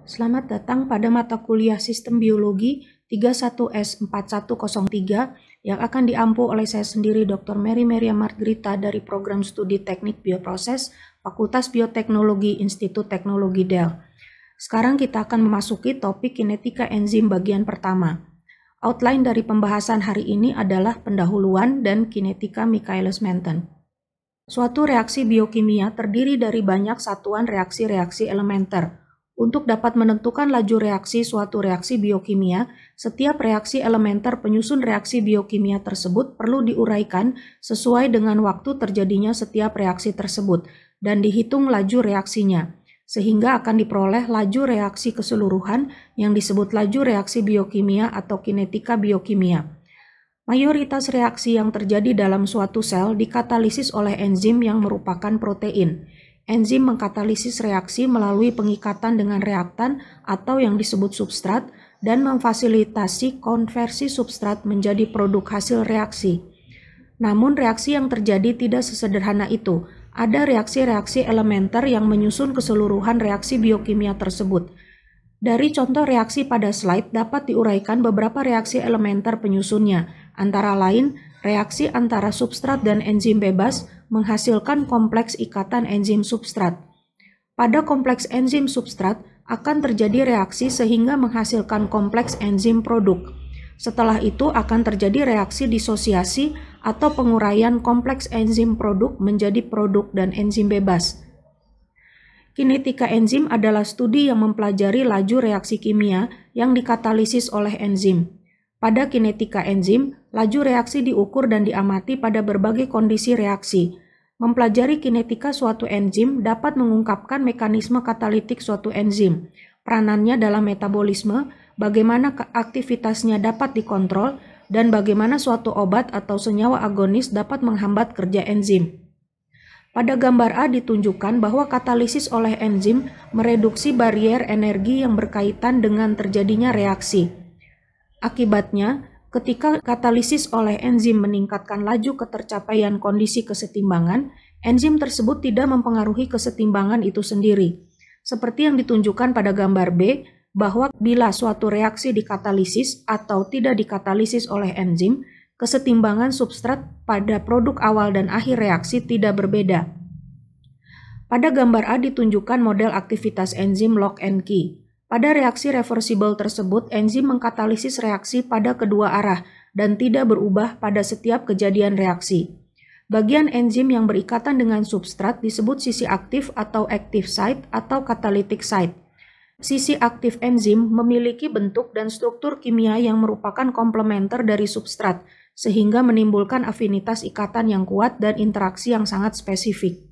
Selamat datang pada mata kuliah Sistem Biologi 31S4103 yang akan diampu oleh saya sendiri Dr. Mary Maria Margrita dari Program Studi Teknik Bioproses, Fakultas Bioteknologi, Institut Teknologi Del. Sekarang kita akan memasuki topik kinetika enzim bagian pertama. Outline dari pembahasan hari ini adalah pendahuluan dan kinetika Michaelis-Menten. Suatu reaksi biokimia terdiri dari banyak satuan reaksi-reaksi elementer. Untuk dapat menentukan laju reaksi suatu reaksi biokimia, setiap reaksi elementer penyusun reaksi biokimia tersebut perlu diuraikan sesuai dengan waktu terjadinya setiap reaksi tersebut dan dihitung laju reaksinya, sehingga akan diperoleh laju reaksi keseluruhan yang disebut laju reaksi biokimia atau kinetika biokimia. Mayoritas reaksi yang terjadi dalam suatu sel dikatalisis oleh enzim yang merupakan protein. Enzim mengkatalisis reaksi melalui pengikatan dengan reaktan atau yang disebut substrat dan memfasilitasi konversi substrat menjadi produk hasil reaksi. Namun reaksi yang terjadi tidak sesederhana itu. Ada reaksi-reaksi elementer yang menyusun keseluruhan reaksi biokimia tersebut. Dari contoh reaksi pada slide dapat diuraikan beberapa reaksi elementer penyusunnya, antara lain reaksi antara substrat dan enzim bebas menghasilkan kompleks ikatan enzim substrat. Pada kompleks enzim substrat akan terjadi reaksi sehingga menghasilkan kompleks enzim produk. Setelah itu akan terjadi reaksi disosiasi atau penguraian kompleks enzim produk menjadi produk dan enzim bebas. Kinetika enzim adalah studi yang mempelajari laju reaksi kimia yang dikatalisis oleh enzim. Pada kinetika enzim, laju reaksi diukur dan diamati pada berbagai kondisi reaksi. Mempelajari kinetika suatu enzim dapat mengungkapkan mekanisme katalitik suatu enzim, peranannya dalam metabolisme, bagaimana aktivitasnya dapat dikontrol, dan bagaimana suatu obat atau senyawa agonis dapat menghambat kerja enzim. Pada gambar A ditunjukkan bahwa katalisis oleh enzim mereduksi barier energi yang berkaitan dengan terjadinya reaksi. Akibatnya, ketika katalisis oleh enzim meningkatkan laju ketercapaian kondisi kesetimbangan, enzim tersebut tidak mempengaruhi kesetimbangan itu sendiri. Seperti yang ditunjukkan pada gambar B, bahwa bila suatu reaksi dikatalisis atau tidak dikatalisis oleh enzim, kesetimbangan substrat pada produk awal dan akhir reaksi tidak berbeda. Pada gambar A ditunjukkan model aktivitas enzim lock and key. Pada reaksi reversible tersebut, enzim mengkatalisis reaksi pada kedua arah dan tidak berubah pada setiap kejadian reaksi. Bagian enzim yang berikatan dengan substrat disebut sisi aktif atau active site atau catalytic site. Sisi aktif enzim memiliki bentuk dan struktur kimia yang merupakan komplementer dari substrat, sehingga menimbulkan afinitas ikatan yang kuat dan interaksi yang sangat spesifik.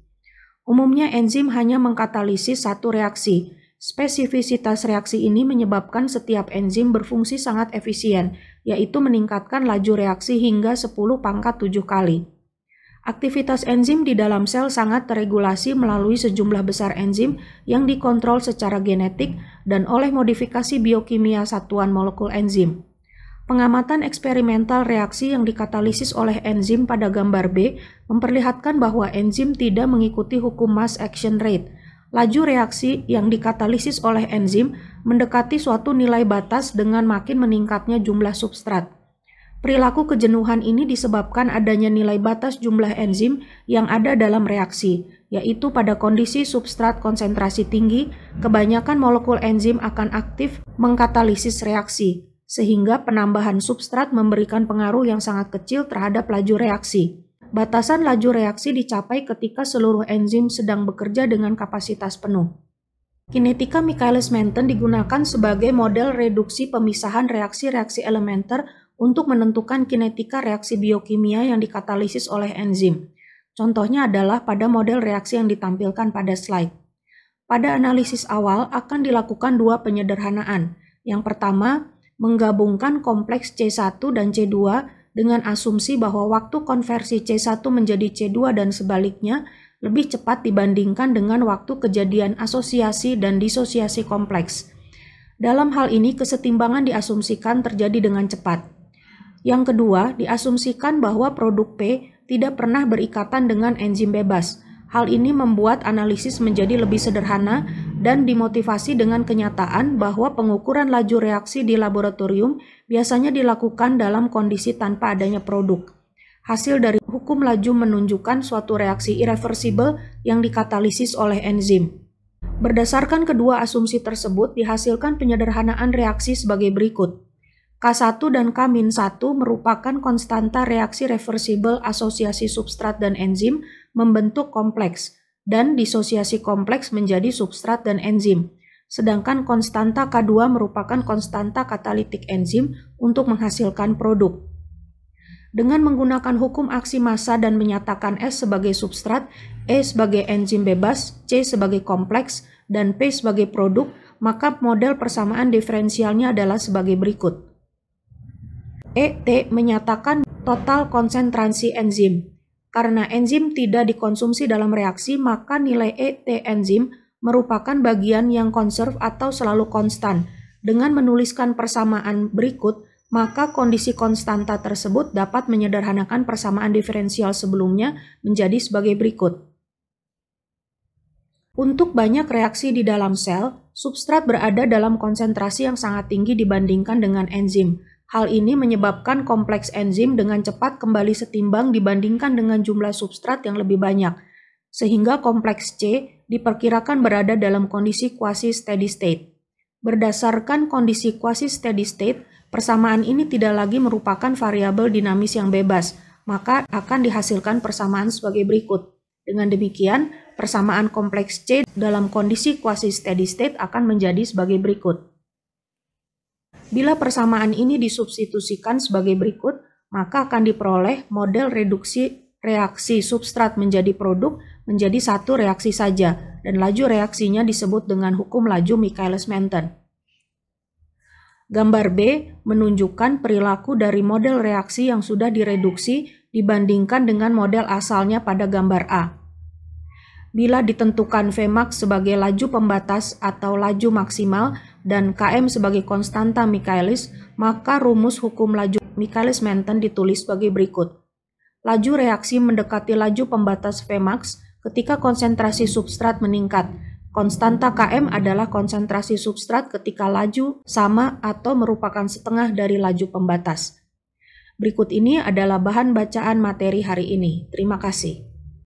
Umumnya enzim hanya mengkatalisis satu reaksi. Spesifisitas reaksi ini menyebabkan setiap enzim berfungsi sangat efisien, yaitu meningkatkan laju reaksi hingga 10⁻⁷ kali. Aktivitas enzim di dalam sel sangat teregulasi melalui sejumlah besar enzim yang dikontrol secara genetik dan oleh modifikasi biokimia satuan molekul enzim. Pengamatan eksperimental reaksi yang dikatalisis oleh enzim pada gambar B memperlihatkan bahwa enzim tidak mengikuti hukum mass action rate. Laju reaksi yang dikatalisis oleh enzim mendekati suatu nilai batas dengan makin meningkatnya jumlah substrat. Perilaku kejenuhan ini disebabkan adanya nilai batas jumlah enzim yang ada dalam reaksi, yaitu pada kondisi substrat konsentrasi tinggi, kebanyakan molekul enzim akan aktif mengkatalisis reaksi, sehingga penambahan substrat memberikan pengaruh yang sangat kecil terhadap laju reaksi. Batasan laju reaksi dicapai ketika seluruh enzim sedang bekerja dengan kapasitas penuh. Kinetika Michaelis-Menten digunakan sebagai model reduksi pemisahan reaksi-reaksi elementer untuk menentukan kinetika reaksi biokimia yang dikatalisis oleh enzim. Contohnya adalah pada model reaksi yang ditampilkan pada slide. Pada analisis awal akan dilakukan dua penyederhanaan. Yang pertama, menggabungkan kompleks C1 dan C2 dengan asumsi bahwa waktu konversi C1 menjadi C2 dan sebaliknya lebih cepat dibandingkan dengan waktu kejadian asosiasi dan disosiasi kompleks. Dalam hal ini, kesetimbangan diasumsikan terjadi dengan cepat. Yang kedua, diasumsikan bahwa produk P tidak pernah berikatan dengan enzim bebas. Hal ini membuat analisis menjadi lebih sederhana dan dimotivasi dengan kenyataan bahwa pengukuran laju reaksi di laboratorium biasanya dilakukan dalam kondisi tanpa adanya produk. Hasil dari hukum laju menunjukkan suatu reaksi irreversibel yang dikatalisis oleh enzim. Berdasarkan kedua asumsi tersebut, dihasilkan penyederhanaan reaksi sebagai berikut. K1 dan K-1 merupakan konstanta reaksi reversibel asosiasi substrat dan enzim membentuk kompleks, dan disosiasi kompleks menjadi substrat dan enzim. Sedangkan konstanta K2 merupakan konstanta katalitik enzim untuk menghasilkan produk. Dengan menggunakan hukum aksi massa dan menyatakan S sebagai substrat, E sebagai enzim bebas, C sebagai kompleks, dan P sebagai produk, maka model persamaan diferensialnya adalah sebagai berikut. ET menyatakan total konsentrasi enzim. Karena enzim tidak dikonsumsi dalam reaksi, maka nilai ET enzim merupakan bagian yang konserv atau selalu konstan. Dengan menuliskan persamaan berikut, maka kondisi konstanta tersebut dapat menyederhanakan persamaan diferensial sebelumnya menjadi sebagai berikut. Untuk banyak reaksi di dalam sel, substrat berada dalam konsentrasi yang sangat tinggi dibandingkan dengan enzim. Hal ini menyebabkan kompleks enzim dengan cepat kembali setimbang dibandingkan dengan jumlah substrat yang lebih banyak, sehingga kompleks C diperkirakan berada dalam kondisi quasi-steady state. Berdasarkan kondisi quasi-steady state, persamaan ini tidak lagi merupakan variabel dinamis yang bebas, maka akan dihasilkan persamaan sebagai berikut. Dengan demikian, persamaan kompleks C dalam kondisi quasi-steady state akan menjadi sebagai berikut. Bila persamaan ini disubstitusikan sebagai berikut, maka akan diperoleh model reduksi reaksi substrat menjadi produk menjadi satu reaksi saja, dan laju reaksinya disebut dengan hukum laju Michaelis-Menten. Gambar B menunjukkan perilaku dari model reaksi yang sudah direduksi dibandingkan dengan model asalnya pada gambar A. Bila ditentukan Vmax sebagai laju pembatas atau laju maksimal dan Km sebagai konstanta Michaelis, maka rumus hukum laju Michaelis-Menten ditulis sebagai berikut. Laju reaksi mendekati laju pembatas Vmax ketika konsentrasi substrat meningkat. Konstanta Km adalah konsentrasi substrat ketika laju sama atau merupakan setengah dari laju pembatas. Berikut ini adalah bahan bacaan materi hari ini. Terima kasih.